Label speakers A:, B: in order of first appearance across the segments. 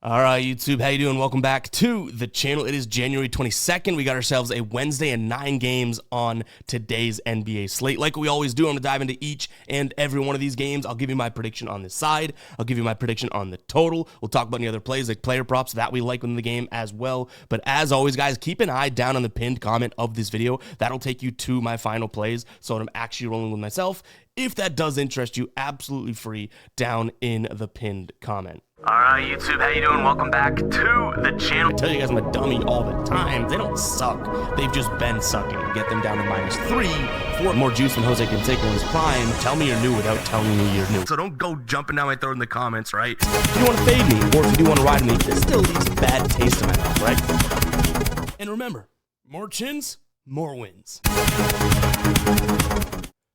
A: All right, YouTube, how you doing? Welcome back to the channel. It is January 22nd. We got ourselves a Wednesday and 9 games on today's NBA slate. Like we always do, I'm going to dive into each and every one of these games. I'll give you my prediction on this side. I'll give you my prediction on the total. We'll talk about any other plays like player props that we like in the game as well. But as always, guys, keep an eye down on the pinned comment of this video. That'll take you to my final plays. So I'm actually rolling with myself. If that does interest you, absolutely free down in the pinned comment. All right, YouTube, how you doing? Welcome back to the channel. I tell you guys I'm a dummy all the time. They don't suck. They've just been sucking. Get them down to -3 for more juice than Jose Canseco in his prime. Tell me you're new without telling me you're new. So don't go jumping down my throat in the comments, right? If you want to fade me, or if you do want to ride me, this still leaves a bad taste in my mouth, right? And remember, more chins, more wins.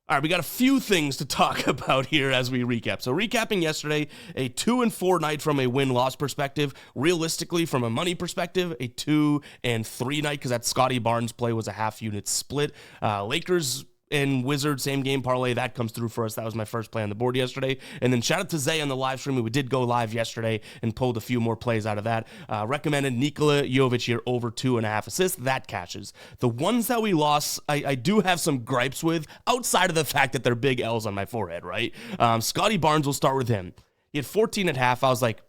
A: All right, we got a few things to talk about here as we recap. So recapping yesterday, a 2-4 night from a win-loss perspective. Realistically, from a money perspective, a 2-3 night because that Scotty Barnes play was a half-unit split. Lakers and Wizards, same game parlay, that comes through for us. That was my first play on the board yesterday. And then shout out to Zay on the live stream. We did go live yesterday and pulled a few more plays out of that. Recommended Nikola Jovic here over 2.5 assists. That cashes. The ones that we lost, I do have some gripes with, outside of the fact that they're big L's on my forehead, right? Scotty Barnes, will start with him. He had 14 at half. I was like,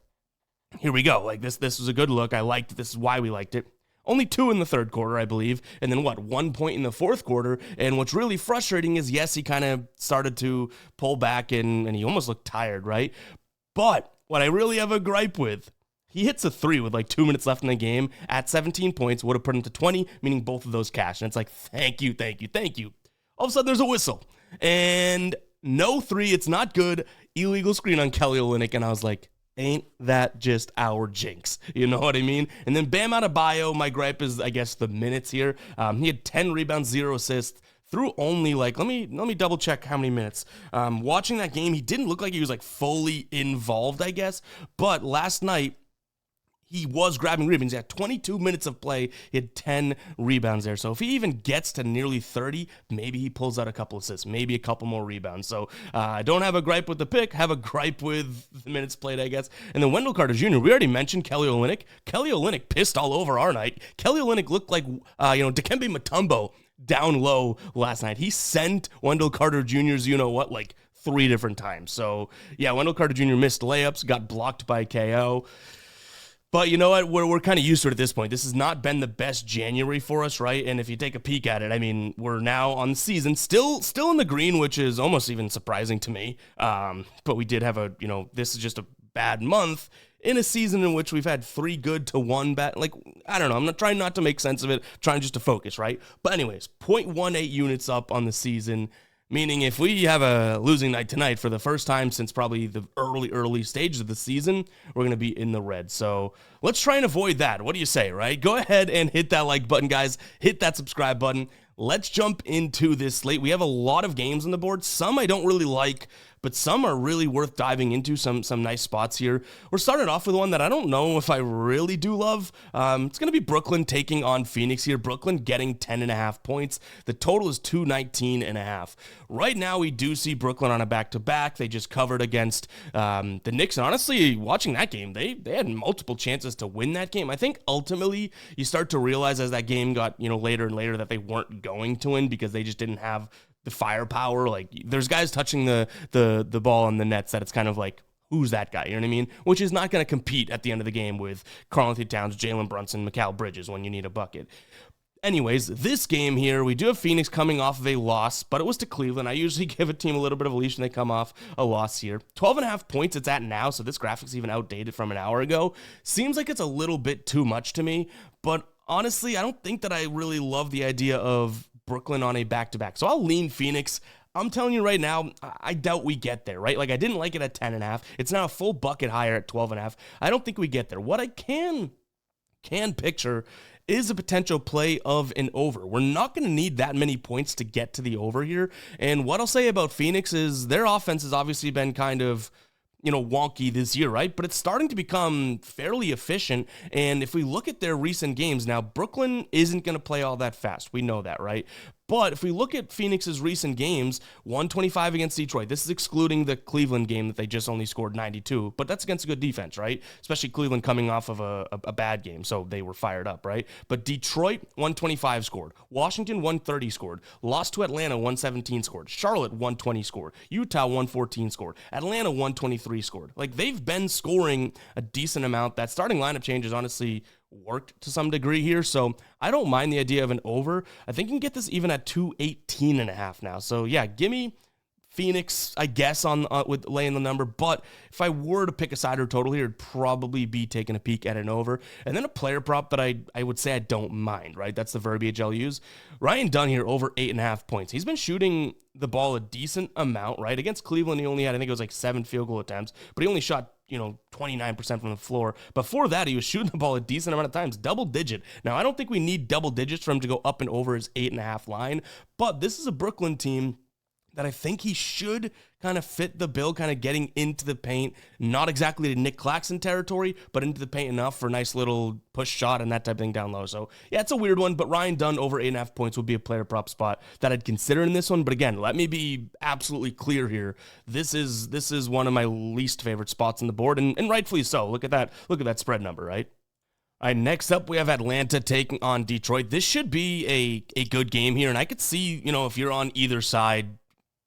A: here we go. Like this was a good look. I liked it. This is why we liked it. Only 2 in the third quarter, I believe, and then 1 point in the fourth quarter. And what's really frustrating is, yes, he kind of started to pull back and he almost looked tired, right? But what I really have a gripe with, he hits a 3 with like 2 minutes left in the game at 17 points, would have put him to 20, meaning both of those cash. And it's like, thank you. All of a sudden, there's a whistle. And no 3, it's not good. Illegal screen on Kelly Olynyk, and I was like, ain't that just our jinx? You know what I mean? And then Bam Adebayo, my gripe is, I guess, the minutes here. He had 10 rebounds, 0 assists through only like, let me double check how many minutes. Watching that game, he didn't look like he was like fully involved, I guess. But last night, he was grabbing rebounds. He had 22 minutes of play. He had 10 rebounds there. So if he even gets to nearly 30, maybe he pulls out a couple assists, maybe a couple more rebounds. So I don't have a gripe with the pick, have a gripe with the minutes played, I guess. And then Wendell Carter Jr., we already mentioned Kelly Olynyk. Kelly Olynyk pissed all over our night. Kelly Olynyk looked like, Dikembe Mutombo down low last night. He sent Wendell Carter Jr.'s, like 3 different times. So yeah, Wendell Carter Jr. missed layups, got blocked by KO. But you know what? We're kind of used to it at this point. This has not been the best January for us, right? And if you take a peek at it, I mean, we're now on the season, still in the green, which is almost even surprising to me. But we did have this is just a bad month in a season in which we've had 3 good to 1 bad. Like, I don't know. I'm not trying not to make sense of it, trying just to focus, right? But anyways, 0.18 units up on the season. Meaning if we have a losing night tonight for the first time since probably the early stages of the season, we're going to be in the red. So let's try and avoid that. What do you say, right? Go ahead and hit that like button, guys. Hit that subscribe button. Let's jump into this slate. We have a lot of games on the board. Some I don't really like, but some are really worth diving into, some nice spots here. We're starting off with one that I don't know if I really do love. It's going to be Brooklyn taking on Phoenix here. Brooklyn getting 10.5 points. The total is 219.5. Right now, we do see Brooklyn on a back-to-back. They just covered against the Knicks. And honestly, watching that game, they had multiple chances to win that game. I think ultimately, you start to realize as that game got later and later that they weren't going to win because they just didn't have the firepower. Like, there's guys touching the ball on the nets that it's kind of like, who's that guy? You know what I mean? Which is not going to compete at the end of the game with Karl-Anthony Towns, Jalen Brunson, Mikal Bridges when you need a bucket. Anyways, this game here, we do have Phoenix coming off of a loss, but it was to Cleveland. I usually give a team a little bit of a leash when they come off a loss here. 12.5 points it's at now, so this graphic's even outdated from an hour ago. Seems like it's a little bit too much to me, but honestly, I don't think that I really love the idea of Brooklyn on a back-to-back. So I'll lean Phoenix. I'm telling you right now, I doubt we get there, right? Like, I didn't like it at 10.5. It's now a full bucket higher at 12.5. I don't think we get there. What I can picture is a potential play of an over. We're not going to need that many points to get to the over here. And what I'll say about Phoenix is their offense has obviously been kind of wonky this year, right? But it's starting to become fairly efficient. And if we look at their recent games now, Brooklyn isn't going to play all that fast. We know that, right? But if we look at Phoenix's recent games, 125 against Detroit. This is excluding the Cleveland game that they just only scored 92, but that's against a good defense, right? Especially Cleveland coming off of a bad game, so they were fired up, right? But Detroit, 125 scored. Washington, 130 scored. Lost to Atlanta, 117 scored. Charlotte, 120 scored. Utah, 114 scored. Atlanta, 123 scored. Like, they've been scoring a decent amount. That starting lineup change is honestly worked to some degree here, so I don't mind the idea of an over. I think you can get this even at 218.5 now. So yeah, give me Phoenix, I guess, on with laying the number. But if I were to pick a side or total here, it'd probably be taking a peek at an over. And then a player prop that I would say I don't mind, right? That's the verbiage I'll use. Ryan Dunn here over 8.5 points. He's been shooting the ball a decent amount, right? Against Cleveland, he only had, I think it was like 7 field goal attempts, but he only shot 29% from the floor. Before that, he was shooting the ball a decent amount of times, double digit. Now, I don't think we need double digits for him to go up and over his 8.5 line, but this is a Brooklyn team that I think he should kind of fit the bill, kind of getting into the paint, not exactly to Nick Claxton territory, but into the paint enough for a nice little push shot and that type of thing down low. So yeah, it's a weird one, but Ryan Dunn over 8.5 points would be a player prop spot that I'd consider in this one. But again, let me be absolutely clear here. This is one of my least favorite spots on the board, and rightfully so. Look at that spread number, right? All right, next up, we have Atlanta taking on Detroit. This should be a good game here, and I could see, if you're on either side,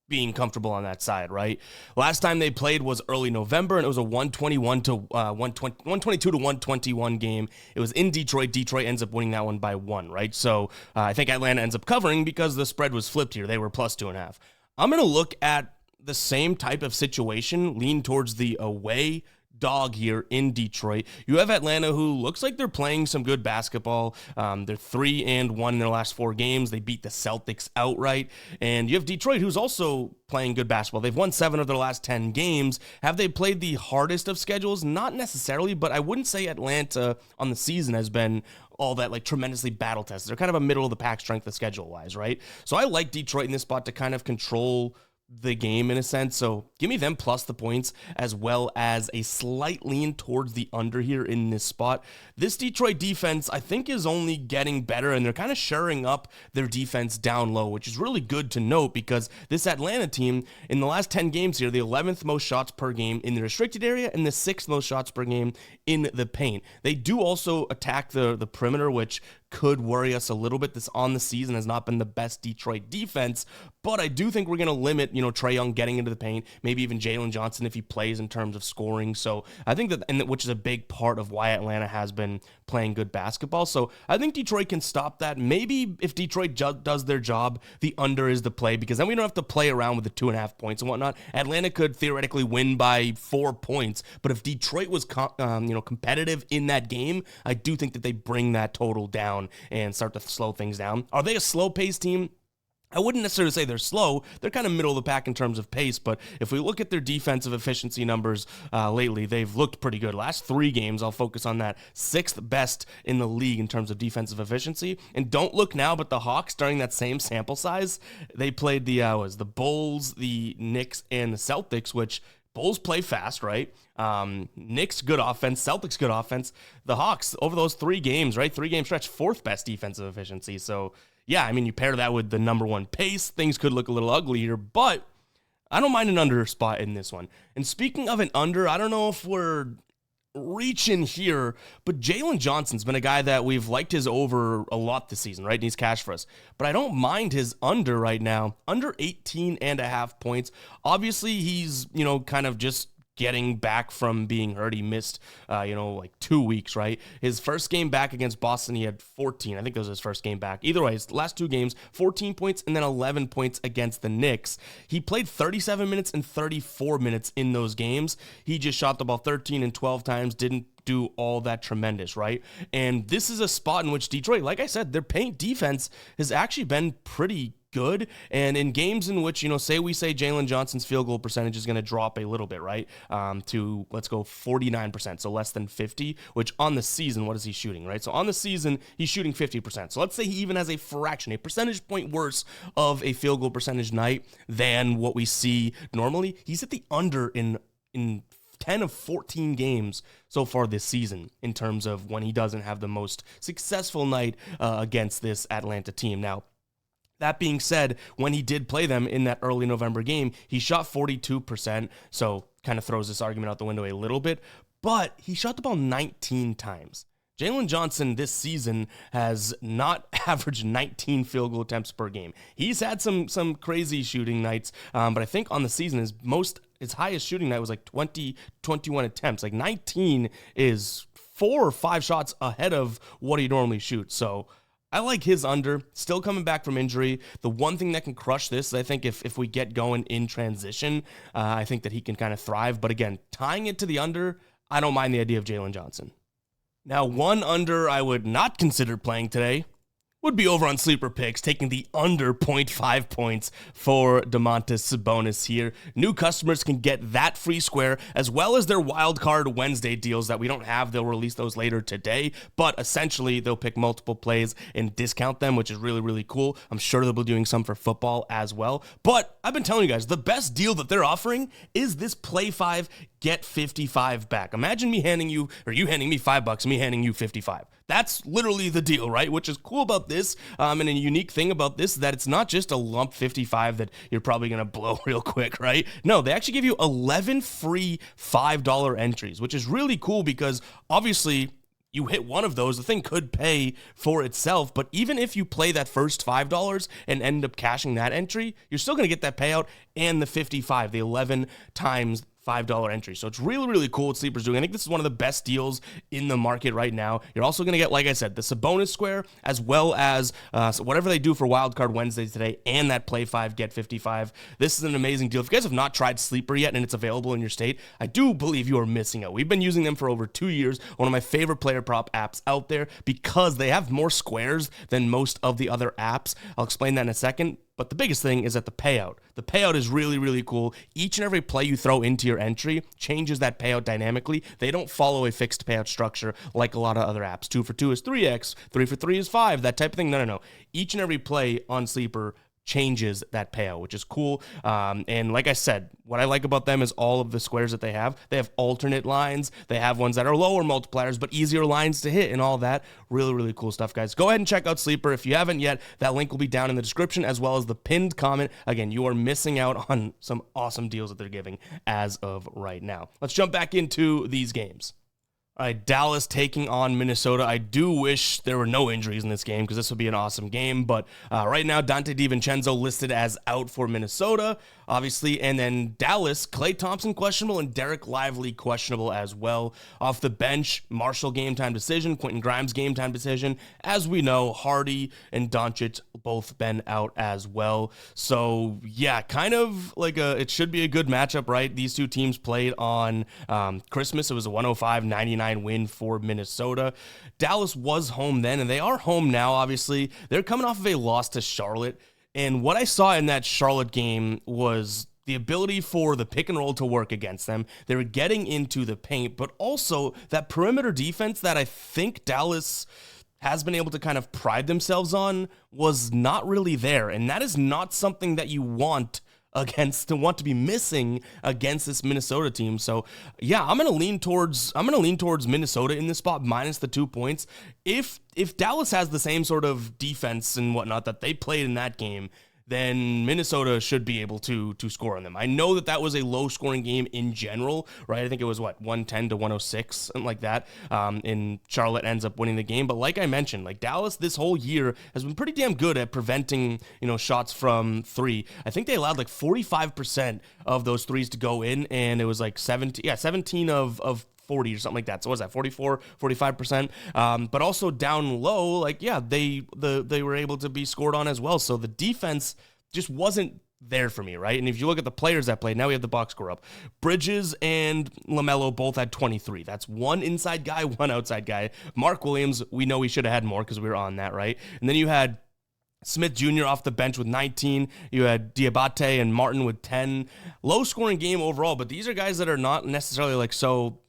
A: being comfortable on that side, right? Last time they played was early November, and it was a 122 to 121 game. It was in Detroit. Detroit ends up winning that one by 1, right? So I think Atlanta ends up covering because the spread was flipped here. They were plus 2.5. I'm going to look at the same type of situation, lean towards the away dog here in Detroit. You have Atlanta, who looks like they're playing some good basketball. They're 3-1 in their last 4 games. They beat the Celtics outright. And you have Detroit, who's also playing good basketball. They've won 7 of their last 10 games. Have they played the hardest of schedules? Not necessarily, but I wouldn't say Atlanta on the season has been all that like tremendously battle tested. They're kind of a middle of the pack strength of schedule wise, right? So I like Detroit in this spot to kind of control the game in a sense. So give me them plus the points, as well as a slight lean towards the under here in this spot. This Detroit defense, I think, is only getting better, and they're kind of shoring up their defense down low, which is really good to note because this Atlanta team in the last 10 games here, the 11th most shots per game in the restricted area and the 6th most shots per game in the paint. They do also attack the perimeter, which could worry us a little bit. This on the season has not been the best Detroit defense, but I do think we're going to limit, Trae Young getting into the paint, maybe even Jalen Johnson if he plays in terms of scoring. So I think which is a big part of why Atlanta has been playing good basketball. So I think Detroit can stop that. Maybe if Detroit does their job, the under is the play, because then we don't have to play around with the 2.5 points and whatnot. Atlanta could theoretically win by 4 points, but if Detroit was competitive in that game, I do think that they bring that total down and start to slow things down. Are they a slow-paced team? I wouldn't necessarily say they're slow. They're kind of middle of the pack in terms of pace, but if we look at their defensive efficiency numbers lately, they've looked pretty good. Last 3 games, I'll focus on that, 6th best in the league in terms of defensive efficiency. And don't look now, but the Hawks, during that same sample size, they played the Bulls, the Knicks, and the Celtics, which Bulls play fast, right? Knicks, good offense. Celtics, good offense. The Hawks, over those 3 games, right? 3-game stretch, 4th best defensive efficiency. So, yeah, I mean, you pair that with the number 1 pace, things could look a little ugly here, but I don't mind an under spot in this one. And speaking of an under, I don't know if we're reaching here, but Jalen Johnson's been a guy that we've liked his over a lot this season, right? And he's cash for us. But I don't mind his under right now, under 18.5 points. Obviously, he's, kind of just getting back from being hurt. He missed, like 2 weeks, right? His first game back against Boston, he had 14. I think that was his first game back. Either way, his last 2 games, 14 points and then 11 points against the Knicks. He played 37 minutes and 34 minutes in those games. He just shot the ball 13 and 12 times, didn't do all that tremendous, right? And this is a spot in which Detroit, like I said, their paint defense has actually been pretty good. And in games in which, say Jalen Johnson's field goal percentage is going to drop a little bit, right? To, let's go 49%, so less than 50, which on the season, what is he shooting, right? So on the season, he's shooting 50%. So let's say he even has a percentage point worse of a field goal percentage night than what we see normally. He's at the under in 10 of 14 games so far this season in terms of when he doesn't have the most successful night against this Atlanta team. Now, That being said, when he did play them in that early November game, he shot 42%, so kind of throws this argument out the window a little bit, but he shot the ball 19 times. Jalen Johnson this season has not averaged 19 field goal attempts per game. He's had some crazy shooting nights, but I think on the season his highest shooting night was like 21 attempts. Like 19 is 4 or 5 shots ahead of what he normally shoots. So I like his under, still coming back from injury. The one thing that can crush this, I think if we get going in transition, I think that he can kind of thrive. But again, tying it to the under, I don't mind the idea of Jalen Johnson. Now, one under I would not consider playing today would be over on Sleeper Picks, taking the under 0.5 points for Domantas Sabonis here. New customers can get that free square, as well as their Wild Card Wednesday deals that we don't have. They'll release those later today, but essentially they'll pick multiple plays and discount them, which is really, really cool. I'm sure they'll be doing some for football as well. But I've been telling you guys, the best deal that they're offering is this Play 5, Get 55 back. Imagine me handing you, or you handing me $5, me handing you 55. That's literally the deal, right? Which is cool about this, and a unique thing about this is that it's not just a lump 55 that you're probably going to blow real quick, right? No, they actually give you 11 free $5 entries, which is really cool because obviously you hit one of those, the thing could pay for itself, but even if you play that first $5 and end up cashing that entry, you're still going to get that payout and the 55, the 11 times $5 entry. So it's really, really cool what Sleeper's doing. I think this is one of the best deals in the market right now. You're also going to get, like I said, the Sabonis square, as well as so whatever they do for Wildcard Wednesday today, and that Play 5, Get 55. This is an amazing deal. If you guys have not tried Sleeper yet and it's available in your state, I do believe you are missing out. We've been using them for over 2 years, one of my favorite player prop apps out there, because they have more squares than most of the other apps. I'll explain that in a second. But the biggest thing is that the payout. The payout is really, really cool. Each and every play you throw into your entry changes that payout dynamically. They don't follow a fixed payout structure like a lot of other apps. 2 for 2 is 3x, 3 for 3 is 5, that type of thing. No. Each and every play on Sleeper changes that payout, which is cool. And like I said, what I like about them is all of the squares that they have. They have alternate lines. They have ones that are lower multipliers, but easier lines to hit and all that. Really, really cool stuff, guys. Go ahead and check out Sleeper. If you haven't yet, that link will be down in the description as well as the pinned comment. Again, you are missing out on some awesome deals that they're giving as of right now. Let's jump back into these games. All right, Dallas taking on Minnesota. I do wish there were no injuries in this game because this would be an awesome game. But right now, Dante DiVincenzo listed as out for Minnesota, obviously. And then Dallas, Klay Thompson questionable and Derek Lively questionable as well. Off the bench, Marshall game time decision, Quentin Grimes game time decision. As we know, Hardy and Doncic both been out as well. So yeah, kind of like it should be a good matchup, right? These two teams played on Christmas. It was a 105-99 win for Minnesota. Dallas was home then, and they are home now, obviously. They're coming off of a loss to Charlotte, and what I saw in that Charlotte game was the ability for the pick and roll to work against them. They were getting into the paint, but also that perimeter defense that I think Dallas has been able to kind of pride themselves on was not really there, and that is not something that you want to be missing against this Minnesota team. So yeah, I'm gonna lean towards Minnesota in this spot minus the 2 points. If Dallas has the same sort of defense and whatnot that they played in that game, then Minnesota should be able to score on them. I know that was a low-scoring game in general, right? I think it was, 110 to 106, something like that, and Charlotte ends up winning the game. But like I mentioned, Dallas this whole year has been pretty damn good at preventing, shots from three. I think they allowed 45% of those threes to go in, and it was 17 of 40 or something like that. So what was that, 45%? But also down low, they were able to be scored on as well. So the defense just wasn't there for me, right? And if you look at the players that played, now we have the box score up. Bridges and LaMelo both had 23. That's one inside guy, one outside guy. Mark Williams, we know we should have had more because we were on that, right? And then you had Smith Jr. off the bench with 19. You had Diabate and Martin with 10. Low scoring game overall, but these are guys that are not necessarily so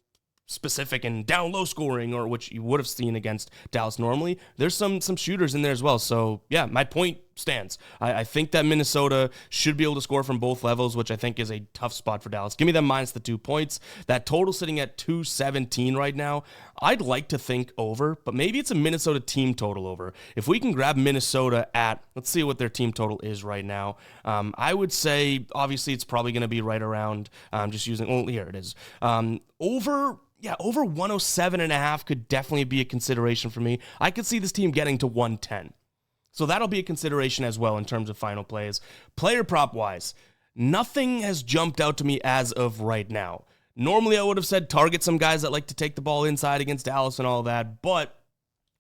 A: specific and down low scoring, or which you would have seen against Dallas normally. There's some shooters in there as well. So yeah, my point stands. I think that Minnesota should be able to score from both levels, which I think is a tough spot for Dallas. Give me them minus the 2 points. That total sitting at 217 right now. I'd like to think over, but maybe it's a Minnesota team total over. If we can grab Minnesota at, let's see what their team total is right now. I would say, obviously, it's probably going to be right around, just using, well, here it is. Over 107.5 could definitely be a consideration for me. I could see this team getting to 110. So that'll be a consideration as well in terms of final plays. Player prop wise, nothing has jumped out to me as of right now. Normally I would have said target some guys that like to take the ball inside against Dallas and all that, but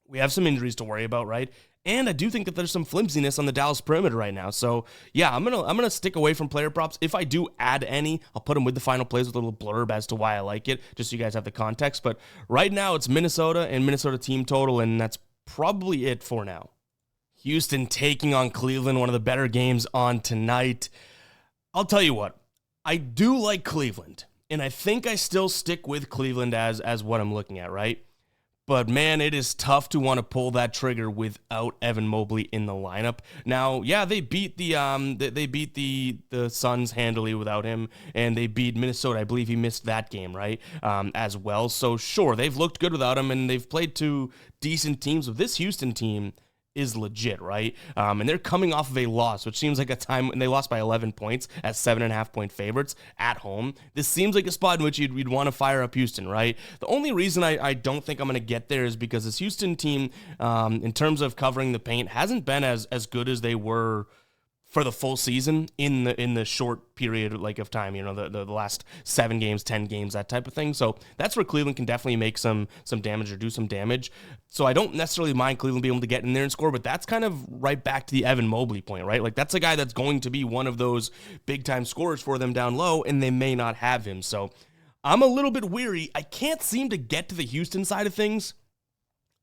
A: we have some injuries to worry about, right? And I do think that there's some flimsiness on the Dallas perimeter right now. So yeah, I'm gonna stick away from player props. If I do add any, I'll put them with the final plays with a little blurb as to why I like it, just so you guys have the context. But right now it's Minnesota and Minnesota team total, and that's probably it for now. Houston taking on Cleveland, one of the better games on tonight. I'll tell you what, I do like Cleveland, and I think I still stick with Cleveland as what I'm looking at, right? But man, it is tough to want to pull that trigger without Evan Mobley in the lineup. Now, yeah, they beat the Suns handily without him, and they beat Minnesota. I believe he missed that game, right? As well. So sure, they've looked good without him, and they've played two decent teams. With this Houston team is legit, right? And they're coming off of a loss, which seems like a time when they lost by 11 points as 7.5-point favorites at home. This seems like a spot in which you'd want to fire up Houston, right? The only reason I don't think I'm going to get there is because this Houston team, in terms of covering the paint, hasn't been as good as they were for the full season in the short period of time, the last 7 games, 10 games, that type of thing. So that's where Cleveland can definitely make some damage or do some damage. So I don't necessarily mind Cleveland being able to get in there and score, but that's kind of right back to the Evan Mobley point, right? Like that's a guy that's going to be one of those big time scorers for them down low, and they may not have him. So I'm a little bit weary. I can't seem to get to the Houston side of things.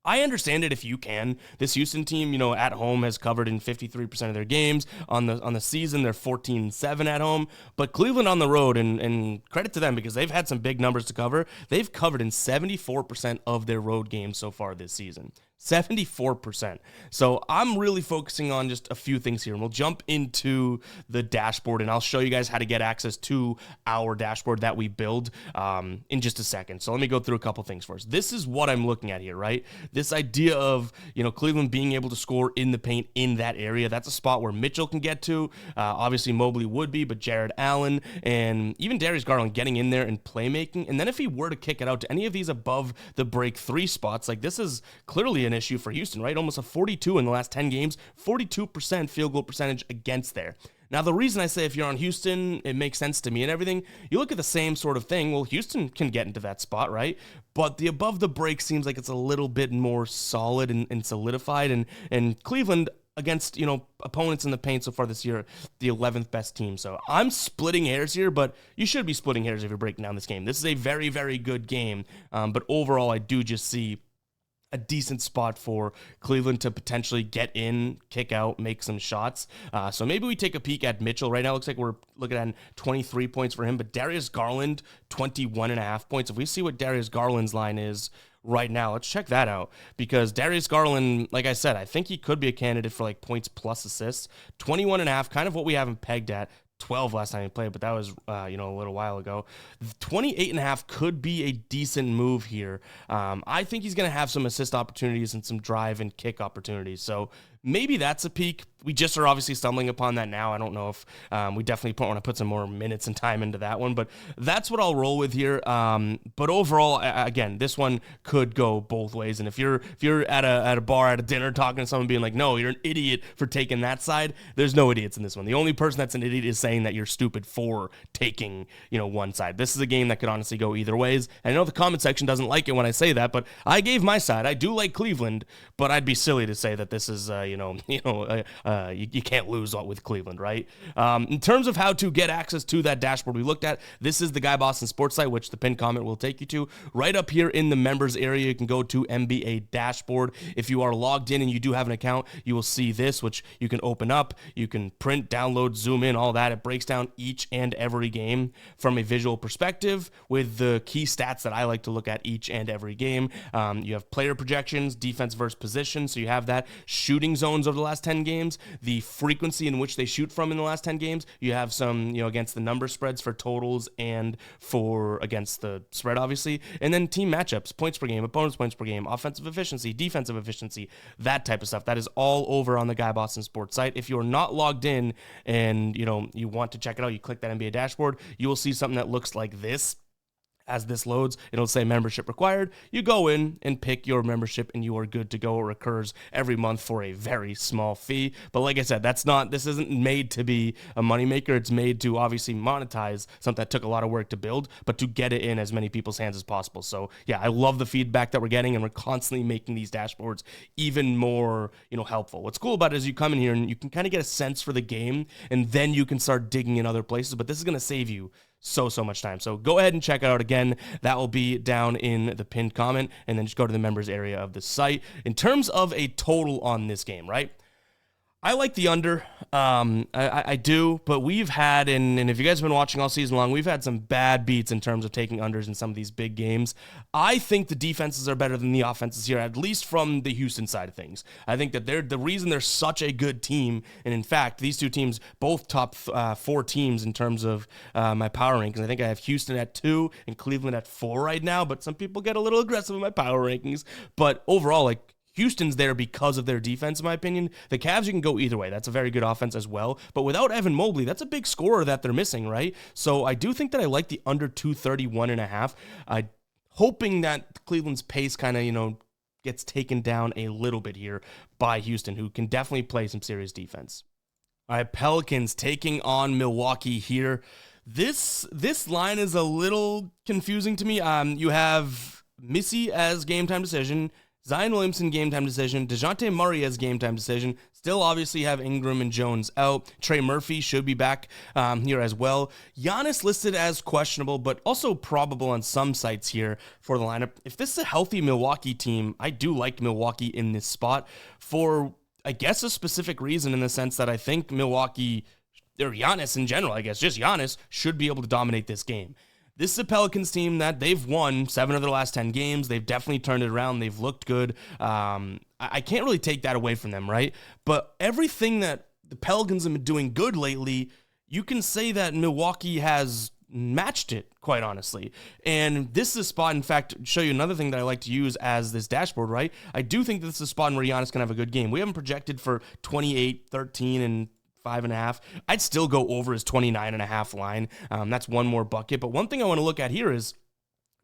A: I understand it if you can. This Houston team, at home has covered in 53% of their games. On the season, they're 14-7 at home. But Cleveland on the road, and credit to them because they've had some big numbers to cover. They've covered in 74% of their road games so far this season. 74%. So I'm really focusing on just a few things here, and we'll jump into the dashboard, and I'll show you guys how to get access to our dashboard that we build in just a second. So let me go through a couple things first. This is what I'm looking at here, right? This idea of, Cleveland being able to score in the paint in that area. That's a spot where Mitchell can get to. Obviously, Mobley would be, but Jared Allen and even Darius Garland getting in there and playmaking. And then if he were to kick it out to any of these above the break 3 spots, like this is clearly an issue for Houston, right? Almost a 42 in the last 10 games, 42% field goal percentage against there. Now, the reason I say if you're on Houston, it makes sense to me and everything, you look at the same sort of thing. Well, Houston can get into that spot, right? But the above the break seems like it's a little bit more solid and solidified. And Cleveland, against, opponents in the paint so far this year, the 11th best team. So I'm splitting hairs here, but you should be splitting hairs if you're breaking down this game. This is a very, very good game. But overall, I do just see a decent spot for Cleveland to potentially get in, kick out, make some shots. So maybe we take a peek at Mitchell. Right now, it looks like we're looking at 23 points for him, but Darius Garland, 21.5 points. If we see what Darius Garland's line is right now, let's check that out, because Darius Garland, like I said, I think he could be a candidate for points plus assists. 21.5, kind of what we have him pegged at. 12 last time he played, but that was, a little while ago. 28.5 could be a decent move here. I think he's going to have some assist opportunities and some drive and kick opportunities. So maybe that's a peak. We just are obviously stumbling upon that now. I don't know if we definitely want to put some more minutes and time into that one, but that's what I'll roll with here. But overall, again, this one could go both ways. And if you're at a bar, at a dinner, talking to someone being like, no, you're an idiot for taking that side, there's no idiots in this one. The only person that's an idiot is saying that you're stupid for taking, one side. This is a game that could honestly go either ways. And I know the comment section doesn't like it when I say that, but I gave my side. I do like Cleveland, but I'd be silly to say that this is, you can't lose with Cleveland, right? In terms of how to get access to that dashboard we looked at, this is the Guy Boston Sports site, which the pinned comment will take you to. Right up here in the members area, you can go to NBA Dashboard. If you are logged in and you do have an account, you will see this, which you can open up. You can print, download, zoom in, all that. It breaks down each and every game from a visual perspective with the key stats that I like to look at each and every game. You have player projections, defense versus position, so you have that. Shooting zones over the last 10 games, the frequency in which they shoot from in the last 10 games. You have some, against the number spreads for totals and for against the spread, obviously. And then team matchups, points per game, opponents' points per game, offensive efficiency, defensive efficiency, that type of stuff. That is all over on the Guy Boston Sports site. If you're not logged in and, you want to check it out, you click that NBA dashboard, you will see something that looks like this. As this loads, it'll say membership required. You go in and pick your membership and you are good to go. It occurs every month for a very small fee. But like I said, this isn't made to be a moneymaker. It's made to obviously monetize something that took a lot of work to build, but to get it in as many people's hands as possible. So yeah, I love the feedback that we're getting, and we're constantly making these dashboards even more, helpful. What's cool about it is you come in here and you can kind of get a sense for the game, and then you can start digging in other places, but this is going to save you so much time. So go ahead and check it out again. That will be down in the pinned comment, and then just go to the members area of the site. In terms of a total on this game, right? I like the under. I do, but we've had, and if you guys have been watching all season long, we've had some bad beats in terms of taking unders in some of these big games. I think the defenses are better than the offenses here, at least from the Houston side of things. I think that the reason they're such a good team, and in fact, these two teams, both top 4 teams in terms of my power rankings. I think I have Houston at 2 and Cleveland at 4 right now, but some people get a little aggressive in my power rankings. But overall, Houston's there because of their defense, in my opinion. The Cavs, you can go either way. That's a very good offense as well. But without Evan Mobley, that's a big scorer that they're missing, right? So I do think that I like the under 231.5. Hoping that Cleveland's pace kind of, gets taken down a little bit here by Houston, who can definitely play some serious defense. All right, Pelicans taking on Milwaukee here. This line is a little confusing to me. You have Missy as game time decision, Zion Williamson game time decision, DeJounte Murray as game time decision. Still obviously have Ingram and Jones out. Trey Murphy should be back here as well. Giannis listed as questionable, but also probable on some sites here for the lineup. If this is a healthy Milwaukee team, I do like Milwaukee in this spot for, I guess, a specific reason, in the sense that I think Milwaukee, or Giannis in general, I guess, just Giannis, should be able to dominate this game. This is a Pelicans team that they've won 7 of their last 10 games. They've definitely turned it around. They've looked good. I can't really take that away from them, right? But everything that the Pelicans have been doing good lately, you can say that Milwaukee has matched it, quite honestly. And this is a spot, in fact, show you another thing that I like to use as this dashboard, right? I do think that this is a spot where Giannis can have a good game. We haven't projected for 28, 13, and 5.5. I'd still go over his 29.5 line. That's one more bucket. But one thing I want to look at here is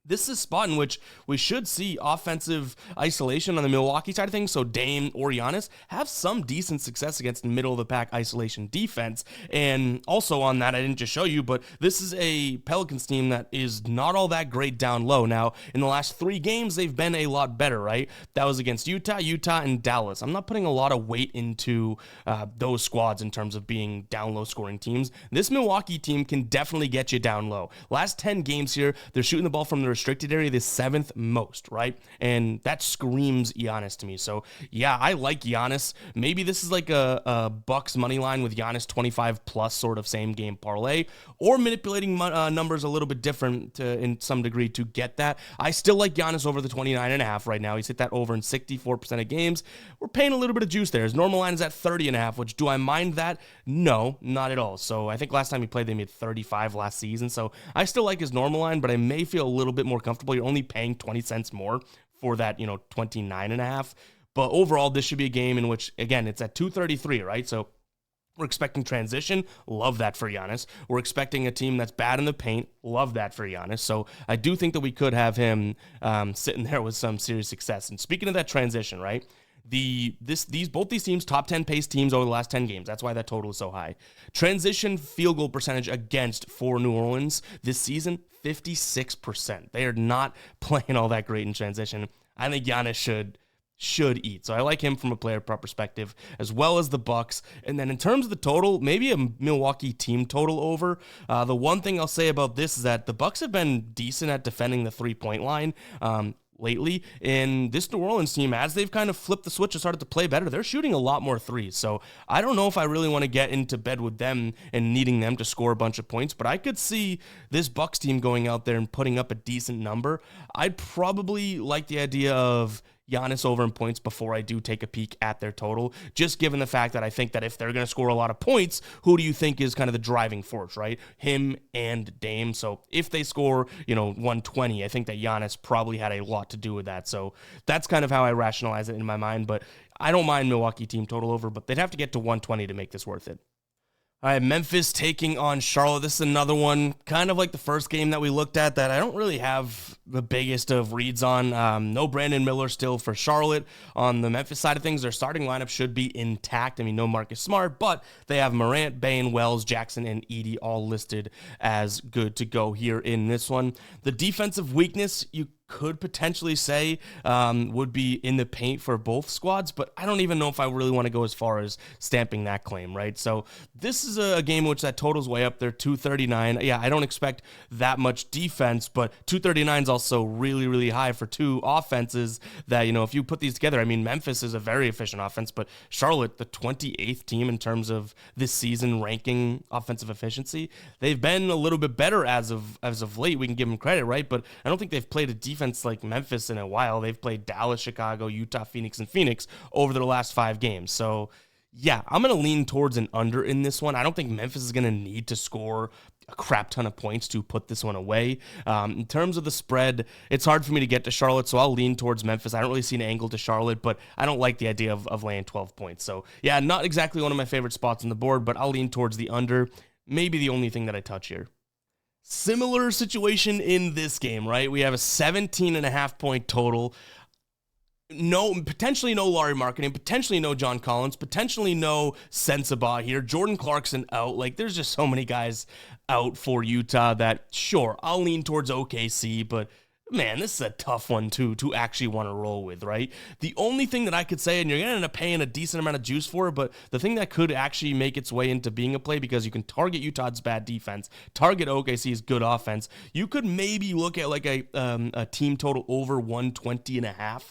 A: this is a spot in which we should see offensive isolation on the Milwaukee side of things. So Dame or Giannis have some decent success against middle-of-the-pack isolation defense. And also on that, I didn't just show you, but this is a Pelicans team that is not all that great down low. Now, in the last 3 games, they've been a lot better, right? That was against Utah, and Dallas. I'm not putting a lot of weight into those squads in terms of being down low scoring teams. This Milwaukee team can definitely get you down low. Last 10 games here, they're shooting the ball from the restricted area the 7th most, right? And that screams Giannis to me. So yeah, I like Giannis. Maybe this is like a Bucks money line with Giannis 25 plus sort of same game parlay, or manipulating numbers a little bit different in some degree to get that. I still like Giannis over the 29.5 right now. He's hit that over in 64% of games. We're paying a little bit of juice there. His normal line is at 30.5, which, do I mind that? No, not at all. So I think last time he played, they made 35 last season. So I still like his normal line, but I may feel a little bit more comfortable. You're only paying 20 cents more for that, 29.5. But overall, this should be a game in which, again, it's at 233, right? So we're expecting transition. Love that for Giannis. We're expecting a team that's bad in the paint. Love that for Giannis. So I do think that we could have him sitting there with some serious success. And speaking of that transition, right? Both these teams, top 10 pace teams over the last 10 games. That's why that total is so high. Transition field goal percentage against for New Orleans this season, 56%. They are not playing all that great in transition. I think Giannis should eat. So I like him from a player prop perspective, as well as the Bucks. And then in terms of the total, maybe a Milwaukee team total over. The one thing I'll say about this is that the Bucks have been decent at defending the 3-point line lately. And this New Orleans team, as they've kind of flipped the switch and started to play better, they're shooting a lot more threes. So I don't know if I really want to get into bed with them and needing them to score a bunch of points, but I could see this Bucks team going out there and putting up a decent number. I'd probably like the idea of Giannis over in points before I do take a peek at their total, just given the fact that I think that if they're going to score a lot of points, who do you think is kind of the driving force, right? Him and Dame. So if they score, 120, I think that Giannis probably had a lot to do with that. So that's kind of how I rationalize it in my mind, but I don't mind Milwaukee team total over, but they'd have to get to 120 to make this worth it. All right, Memphis taking on Charlotte. This is another one, kind of like the first game that we looked at, that I don't really have the biggest of reads on. No Brandon Miller still for Charlotte. On the Memphis side of things, their starting lineup should be intact. I mean, no Marcus Smart, but they have Morant, Bane, Wells, Jackson, and Edey all listed as good to go here in this one. The defensive weakness, you could potentially say would be in the paint for both squads, but I don't even know if I really want to go as far as stamping that claim, right? So this is a game in which that total's way up there, 239. Yeah, I don't expect that much defense, but 239 is also really, really high for two offenses that, if you put these together, I mean, Memphis is a very efficient offense, but Charlotte, the 28th team in terms of this season ranking offensive efficiency, they've been a little bit better as of late. We can give them credit, right? But I don't think they've played a defense like Memphis in a while. They've played Dallas, Chicago, Utah, Phoenix, and Phoenix over their last 5 games. So yeah, I'm going to lean towards an under in this one. I don't think Memphis is going to need to score a crap ton of points to put this one away. In terms of the spread, it's hard for me to get to Charlotte, so I'll lean towards Memphis. I don't really see an angle to Charlotte, but I don't like the idea of laying 12 points. So yeah, not exactly one of my favorite spots on the board, but I'll lean towards the under. Maybe the only thing that I touch here. Similar situation in this game, right? We have a 17.5 point total. Potentially no Lauri Markkanen, potentially no John Collins, potentially no Sensabaugh here. Jordan Clarkson out. Like, there's just so many guys out for Utah that, sure, I'll lean towards OKC, but man, this is a tough one to actually want to roll with, right? The only thing that I could say, and you're going to end up paying a decent amount of juice for it, but the thing that could actually make its way into being a play, because you can target Utah's bad defense, target OKC's good offense, you could maybe look at like a team total over 120.5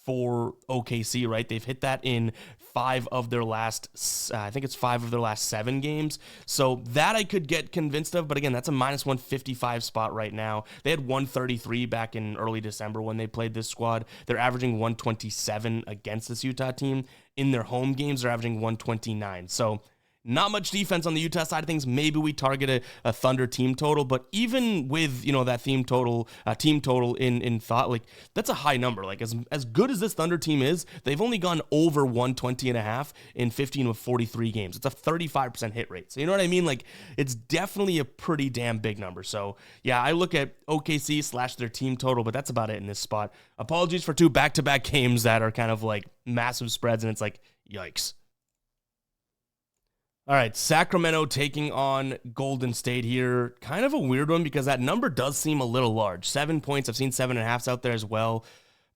A: for OKC, right? They've hit that in 5 of their last 7 games. So that I could get convinced of, but again, that's a minus 155 spot right now. They had 133 back in early December when they played this squad. They're averaging 127 against this Utah team. In their home games, they're averaging 129. So not much defense on the Utah side of things. Maybe we target a Thunder team total, but even with, that team total in thought, like, that's a high number. Like, as good as this Thunder team is, they've only gone over 120.5 in 15 of 43 games. It's a 35% hit rate. So you know what I mean? Like, it's definitely a pretty damn big number. So yeah, I look at OKC / their team total, but that's about it in this spot. Apologies for 2 back-to-back games that are kind of like massive spreads, and it's like, yikes. All right, Sacramento taking on Golden State here. Kind of a weird one because that number does seem a little large. 7 points. I've seen 7.5s out there as well.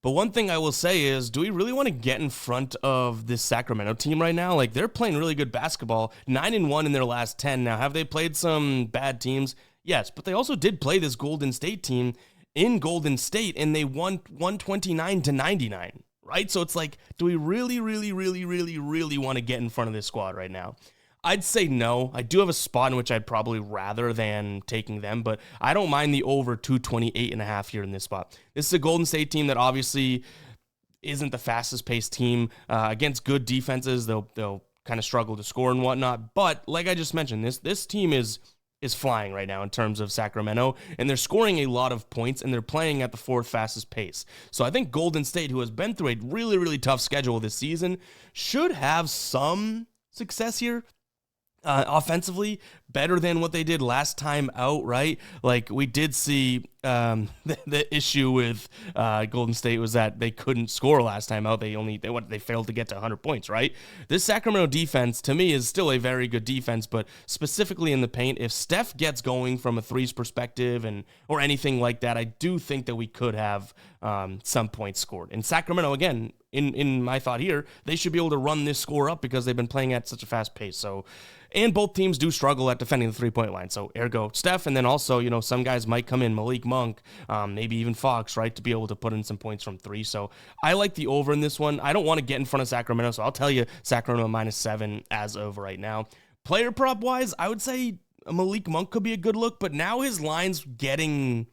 A: But one thing I will say is, do we really want to get in front of this Sacramento team right now? Like, they're playing really good basketball. 9-1 in their last 10. Now, have they played some bad teams? Yes, but they also did play this Golden State team in Golden State, and they won 129-99, right? So it's like, do we really, really, really, really, really want to get in front of this squad right now? I'd say no. I do have a spot in which I'd probably rather than taking them, but I don't mind the over 228.5 here in this spot. This is a Golden State team that obviously isn't the fastest paced team. Against good defenses, they'll kind of struggle to score and whatnot. But like I just mentioned, this team is flying right now in terms of Sacramento, and they're scoring a lot of points, and they're playing at the 4th fastest pace. So I think Golden State, who has been through a really, really tough schedule this season, should have some success here. Offensively, better than what they did last time out, right? Like, we did see the issue with Golden State was that they couldn't score last time out. They failed to get to 100 points, right? This Sacramento defense, to me, is still a very good defense, but specifically in the paint, if Steph gets going from a threes perspective or anything like that, I do think that we could have some points scored. And Sacramento, again, in my thought here, they should be able to run this score up because they've been playing at such a fast pace. So, and both teams do struggle at defending the 3-point line. So ergo Steph, and then also, some guys might come in, Malik Monk, maybe even Fox, right, to be able to put in some points from 3. So I like the over in this one. I don't want to get in front of Sacramento, so I'll tell you Sacramento -7 as of right now. Player prop wise, I would say Malik Monk could be a good look, but now his line's getting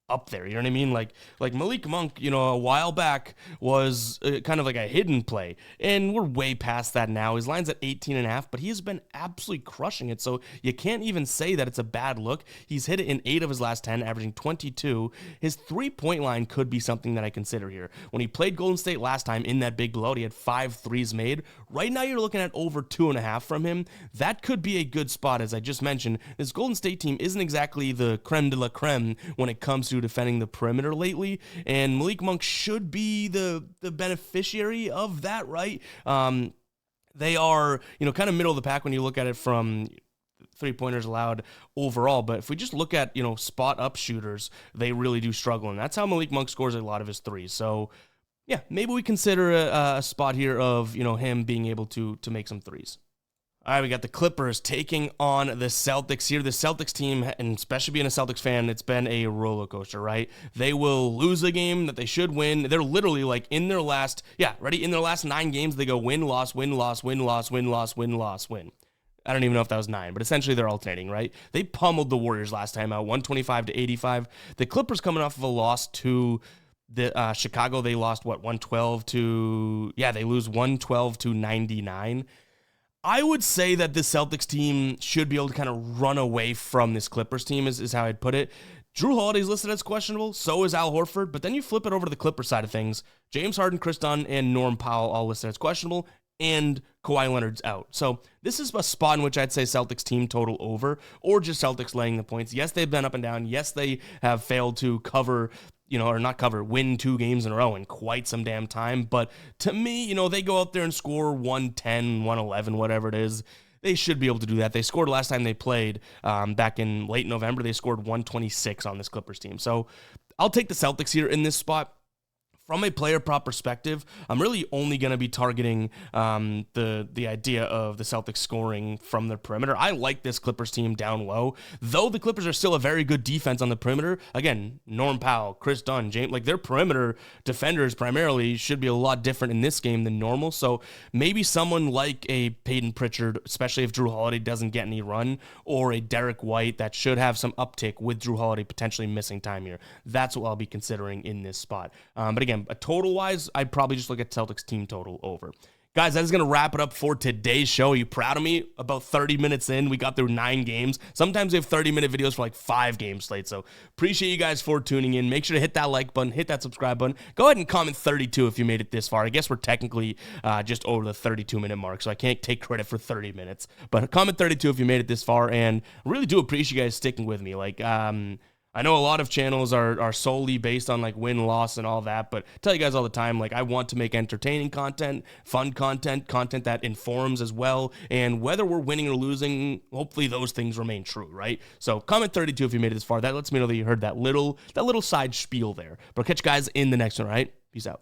A: up there. You know what I mean? Like Malik Monk, a while back was kind of like a hidden play, and we're way past that now. His line's at 18.5, but he has been absolutely crushing it. So you can't even say that it's a bad look. He's hit it in 8 of his last 10, averaging 22. His 3-point line could be something that I consider here. When he played Golden State last time in that big blowout, he had 5 threes made. Right now you're looking at over 2.5 from him. That could be a good spot. As I just mentioned, this Golden State team isn't exactly the creme de la creme when it comes to defending the perimeter lately, and Malik Monk should be the beneficiary of that, right? They are, kind of middle of the pack when you look at it from 3-pointers allowed overall, but if we just look at, spot up shooters, they really do struggle, and that's how Malik Monk scores a lot of his threes. So yeah, maybe we consider a spot here of, him being able to make some threes. All right, we got the Clippers taking on the Celtics here. The Celtics team, and especially being a Celtics fan, it's been a roller coaster, right? They will lose a game that they should win. They're literally like in their last 9 games, they go win, loss, win, loss, win, loss, win, loss, win, loss, win. I don't even know if that was 9, but essentially they're alternating, right? They pummeled the Warriors last time out, 125-85. The Clippers coming off of a loss to the Chicago. They lost, 112 to... Yeah, they lose 112 to 99. I would say that the Celtics team should be able to kind of run away from this Clippers team is how I'd put it. Drew Holiday's listed as questionable, so is Al Horford, but then you flip it over to the Clippers side of things. James Harden, Chris Dunn, and Norm Powell all listed as questionable, and Kawhi Leonard's out. So this is a spot in which I'd say Celtics team total over, or just Celtics laying the points. Yes, they've been up and down. Yes, they have failed to cover, win 2 games in a row in quite some damn time. But to me, they go out there and score 110, 111, whatever it is. They should be able to do that. They scored last time they played back in late November. They scored 126 on this Clippers team. So I'll take the Celtics here in this spot. From a player prop perspective, I'm really only going to be targeting the idea of the Celtics scoring from the perimeter. I like this Clippers team down low, though the Clippers are still a very good defense on the perimeter. Again, Norm Powell, Chris Dunn, James, their perimeter defenders primarily should be a lot different in this game than normal. So maybe someone like a Peyton Pritchard, especially if Drew Holiday doesn't get any run, or a Derek White that should have some uptick with Drew Holiday potentially missing time here. That's what I'll be considering in this spot. But again, total-wise, I'd probably just look at Celtics team total over. Guys, that is going to wrap it up for today's show. Are you proud of me? About 30 minutes in, we got through 9 games. Sometimes we have 30-minute videos for 5 games slate, so appreciate you guys for tuning in. Make sure to hit that like button, hit that subscribe button. Go ahead and comment 32 if you made it this far. I guess we're technically just over the 32-minute mark, so I can't take credit for 30 minutes. But comment 32 if you made it this far, and I really do appreciate you guys sticking with me. I know a lot of channels are solely based on win-loss and all that, but I tell you guys all the time, I want to make entertaining content, fun content that informs as well, and whether we're winning or losing, hopefully those things remain true, right? So comment 32 if you made it this far. That lets me know that you heard that little side spiel there. But I'll catch you guys in the next one, all right? Peace out.